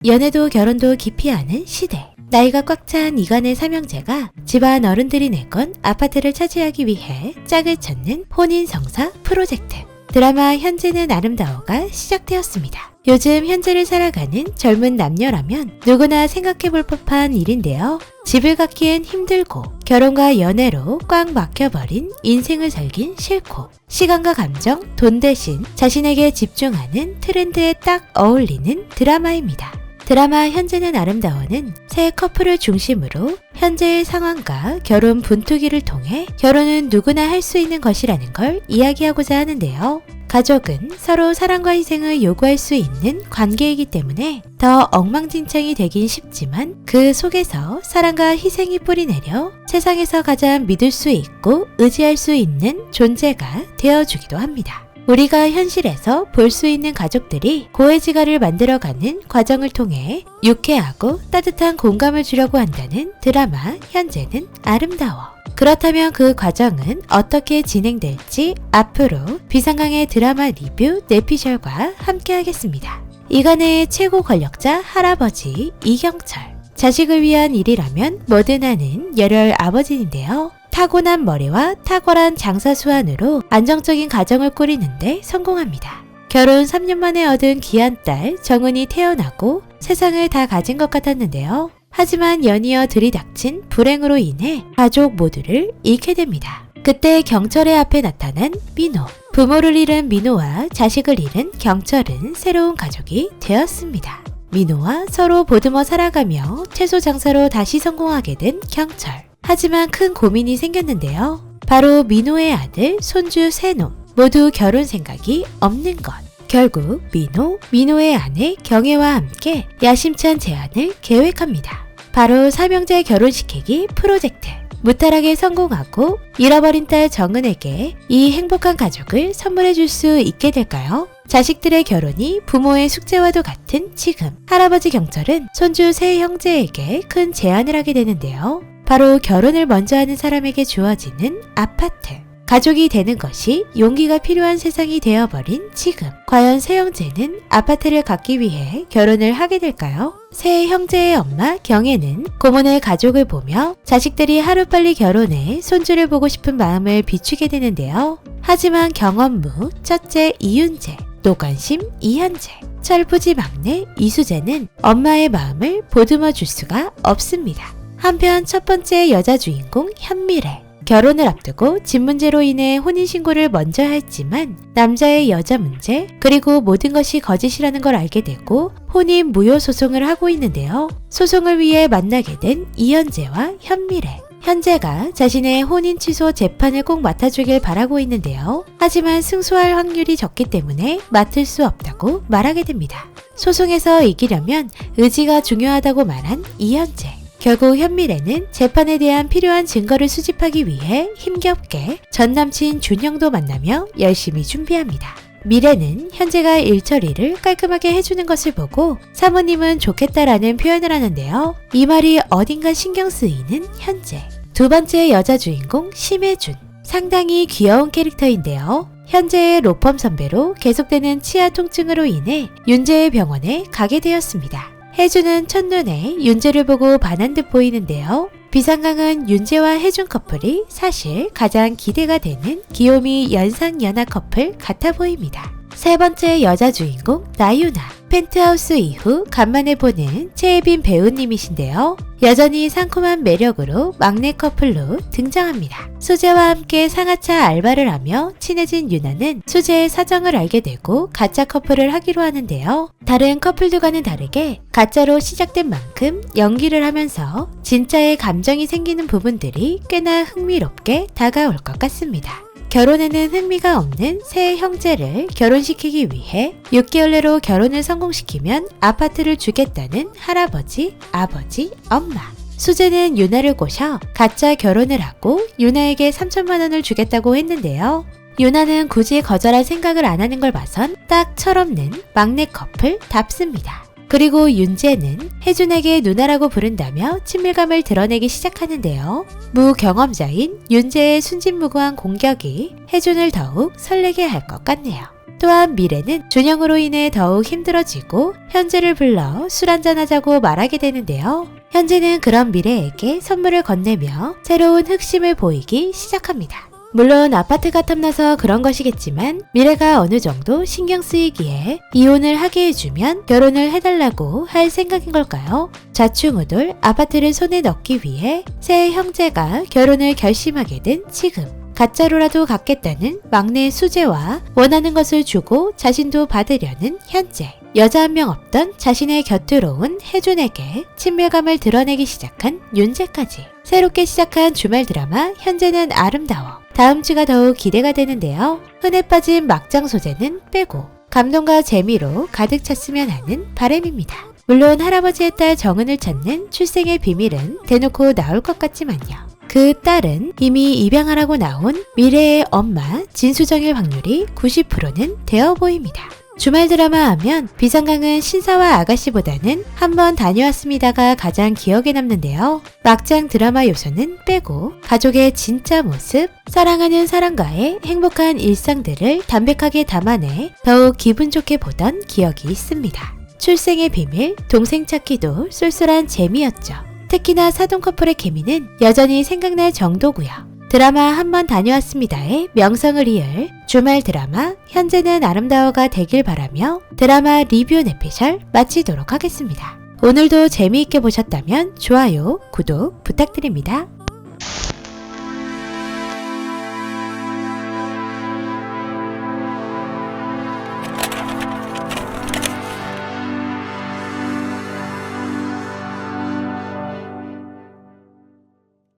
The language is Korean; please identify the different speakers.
Speaker 1: 연애도 결혼도 기피하는 시대. 나이가 꽉 찬 이간의 삼형제가 집안 어른들이 내건 아파트를 차지하기 위해 짝을 찾는 혼인성사 프로젝트. 드라마 현재는 아름다워가 시작되었습니다. 요즘 현재를 살아가는 젊은 남녀라면 누구나 생각해볼 법한 일인데요. 집을 갖기엔 힘들고 결혼과 연애로 꽉 막혀버린 인생을 살긴 싫고 시간과 감정, 돈 대신 자신에게 집중하는 트렌드에 딱 어울리는 드라마입니다. 드라마 현재는 아름다워는 새 커플을 중심으로 현재의 상황과 결혼 분투기를 통해 결혼은 누구나 할 수 있는 것이라는 걸 이야기하고자 하는데요. 가족은 서로 사랑과 희생을 요구할 수 있는 관계이기 때문에 더 엉망진창이 되긴 쉽지만 그 속에서 사랑과 희생이 뿌리내려 세상에서 가장 믿을 수 있고 의지할 수 있는 존재가 되어주기도 합니다. 우리가 현실에서 볼 수 있는 가족들이 고해지가를 만들어가는 과정을 통해 유쾌하고 따뜻한 공감을 주려고 한다는 드라마 현재는 아름다워. 그렇다면 그 과정은 어떻게 진행될지 앞으로 비상강의 드라마 리뷰 내피셜과 함께 하겠습니다. 이간의 최고 권력자 할아버지 이경철. 자식을 위한 일이라면 뭐든 하는 열혈 아버지인데요. 타고난 머리와 탁월한 장사 수완으로 안정적인 가정을 꾸리는데 성공합니다. 결혼 3년 만에 얻은 귀한 딸 정은이 태어나고 세상을 다 가진 것 같았는데요. 하지만 연이어 들이닥친 불행으로 인해 가족 모두를 잃게 됩니다. 그때 경철의 앞에 나타난 민호. 부모를 잃은 민호와 자식을 잃은 경철은 새로운 가족이 되었습니다. 민호와 서로 보듬어 살아가며 채소 장사로 다시 성공하게 된 경철. 하지만 큰 고민이 생겼는데요. 바로 민호의 아들, 손주 세놈 모두 결혼 생각이 없는 것. 결국 민호의 아내 경애와 함께 야심찬 제안을 계획합니다. 바로 삼형제 결혼시키기 프로젝트. 무탈하게 성공하고 잃어버린 딸 정은에게 이 행복한 가족을 선물해 줄 수 있게 될까요? 자식들의 결혼이 부모의 숙제와도 같은 지금 할아버지 경철은 손주 세 형제에게 큰 제안을 하게 되는데요. 바로 결혼을 먼저 하는 사람에게 주어지는 아파트. 가족이 되는 것이 용기가 필요한 세상이 되어버린 지금. 과연 세 형제는 아파트를 갖기 위해 결혼을 하게 될까요? 세 형제의 엄마 경애는 고모네 가족을 보며 자식들이 하루빨리 결혼해 손주를 보고 싶은 마음을 비추게 되는데요. 하지만 경엄무 첫째 이윤재, 노관심 이현재, 철부지 막내 이수재는 엄마의 마음을 보듬어 줄 수가 없습니다. 한편 첫 번째 여자 주인공 현미래. 결혼을 앞두고 집 문제로 인해 혼인신고를 먼저 했지만 남자의 여자 문제 그리고 모든 것이 거짓이라는 걸 알게 되고 혼인 무효 소송을 하고 있는데요. 소송을 위해 만나게 된 이현재와 현미래. 현재가 자신의 혼인 취소 재판을 꼭 맡아주길 바라고 있는데요. 하지만 승소할 확률이 적기 때문에 맡을 수 없다고 말하게 됩니다. 소송에서 이기려면 의지가 중요하다고 말한 이현재. 결국 현미래는 재판에 대한 필요한 증거를 수집하기 위해 힘겹게 전 남친 준형도 만나며 열심히 준비합니다. 미래는 현재가 일 처리를 깔끔하게 해주는 것을 보고 사모님은 좋겠다라는 표현을 하는데요. 이 말이 어딘가 신경 쓰이는 현재. 두 번째 여자 주인공 심혜준. 상당히 귀여운 캐릭터인데요. 현재의 로펌 선배로 계속되는 치아 통증으로 인해 윤재의 병원에 가게 되었습니다. 혜준은 첫눈에 윤재를 보고 반한 듯 보이는데요. 비상강은 윤재와 혜준 커플이 사실 가장 기대가 되는 귀요미 연상연하 커플 같아 보입니다. 세 번째 여자 주인공 나유나. 펜트하우스 이후 간만에 보는 최혜빈 배우님이신데요. 여전히 상콤한 매력으로 막내 커플로 등장합니다. 수재와 함께 상하차 알바를 하며 친해진 유나는 수재의 사정을 알게 되고 가짜 커플을 하기로 하는데요. 다른 커플들과는 다르게 가짜로 시작된 만큼 연기를 하면서 진짜의 감정이 생기는 부분들이 꽤나 흥미롭게 다가올 것 같습니다. 결혼에는 흥미가 없는 세 형제를 결혼시키기 위해 6개월 내로 결혼을 성공시키면 아파트를 주겠다는 할아버지, 아버지, 엄마. 수재는 유나를 꼬셔 가짜 결혼을 하고 유나에게 3천만 원을 주겠다고 했는데요. 유나는 굳이 거절할 생각을 안 하는 걸 봐선 딱 철없는 막내 커플답습니다. 그리고 윤재는 혜준에게 누나라고 부른다며 친밀감을 드러내기 시작하는데요. 무경험자인 윤재의 순진무구한 공격이 혜준을 더욱 설레게 할 것 같네요. 또한 미래는 준영으로 인해 더욱 힘들어지고 현재를 불러 술 한잔하자고 말하게 되는데요. 현재는 그런 미래에게 선물을 건네며 새로운 흑심을 보이기 시작합니다. 물론 아파트가 탐나서 그런 것이겠지만 미래가 어느 정도 신경 쓰이기에 이혼을 하게 해주면 결혼을 해달라고 할 생각인 걸까요? 좌충우돌 아파트를 손에 넣기 위해 새 형제가 결혼을 결심하게 된 지금. 가짜로라도 갖겠다는 막내 수재와 원하는 것을 주고 자신도 받으려는 현재. 여자 한 명 없던 자신의 곁으로 온 혜준에게 친밀감을 드러내기 시작한 윤재까지. 새롭게 시작한 주말 드라마 현재는 아름다워. 다음 주가 더욱 기대가 되는데요. 흔해 빠진 막장 소재는 빼고 감동과 재미로 가득 찼으면 하는 바람입니다. 물론 할아버지의 딸 정은을 찾는 출생의 비밀은 대놓고 나올 것 같지만요. 그 딸은 이미 입양하라고 나온 미래의 엄마 진수정일 확률이 90%는 되어 보입니다. 주말 드라마 하면 비상강은 신사와 아가씨보다는 한번 다녀왔습니다가 가장 기억에 남는데요. 막장 드라마 요소는 빼고 가족의 진짜 모습, 사랑하는 사람과의 행복한 일상들을 담백하게 담아내 더욱 기분 좋게 보던 기억이 있습니다. 출생의 비밀, 동생 찾기도 쏠쏠한 재미였죠. 특히나 사돈 커플의 케미는 여전히 생각날 정도고요. 드라마 한번 다녀왔습니다의 명성을 이을 주말 드라마 현재는 아름다워가 되길 바라며 드라마 리뷰 내피셜 마치도록 하겠습니다. 오늘도 재미있게 보셨다면 좋아요, 구독 부탁드립니다.